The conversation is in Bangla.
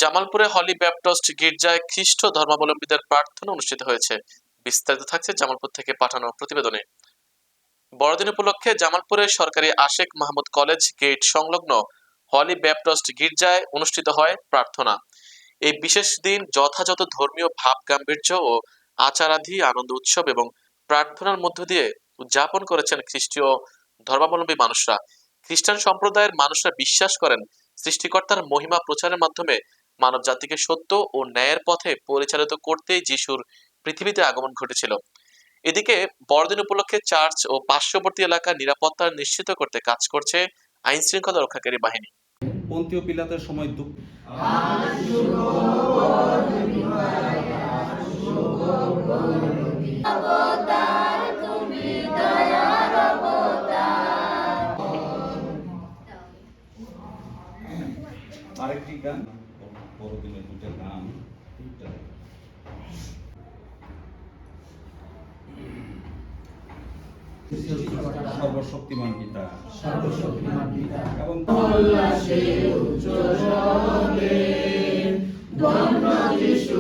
জামালপুরে হলি ব্যাপটিস্ট গির্জায় খ্রিস্ট ধর্মাবলম্বীদের প্রার্থনা অনুষ্ঠিত হয়েছে। বিস্তারিত থাকছে জামালপুর থেকে পাঠানো প্রতিবেদনে। বড়দিন উপলক্ষে জামালপুরের সরকারি আশেক মাহমুদ কলেজ গেট সংলগ্ন হলি ব্যাপটিস্ট গির্জায় অনুষ্ঠিত হয় প্রার্থনা। এই বিশেষ দিন যথাযথ ধর্মীয় ভাব গাম্ভীর্য ও আচারাধি আনন্দ উৎসব এবং প্রার্থনার মধ্য দিয়ে উদযাপন করেছেন খ্রিস্টীয় ধর্মাবলম্বী মানুষরা। খ্রিস্টান সম্প্রদায়ের মানুষরা বিশ্বাস করেন সৃষ্টিকর্তার মহিমা প্রচারের মাধ্যমে মানব জাতিকে সত্য ও ন্যায়ের পথে পরিচালিত করতেই যিশুর পৃথিবীতে আগমন ঘটেছিল। এদিকে বড়দিন উপলক্ষে চার্চ ও পার্শ্ববর্তী এলাকার নিরাপত্তা নিশ্চিত করতে কাজ করছে আইন শৃঙ্খলা রক্ষাকারী বাহিনী। পন্তীয় পিলাতের সময় আরেকটি গান বড়দিনের দুইটা গান সর্বশক্তিমান পিতা এবং উচ্চ স্বরে ধন্য যিশু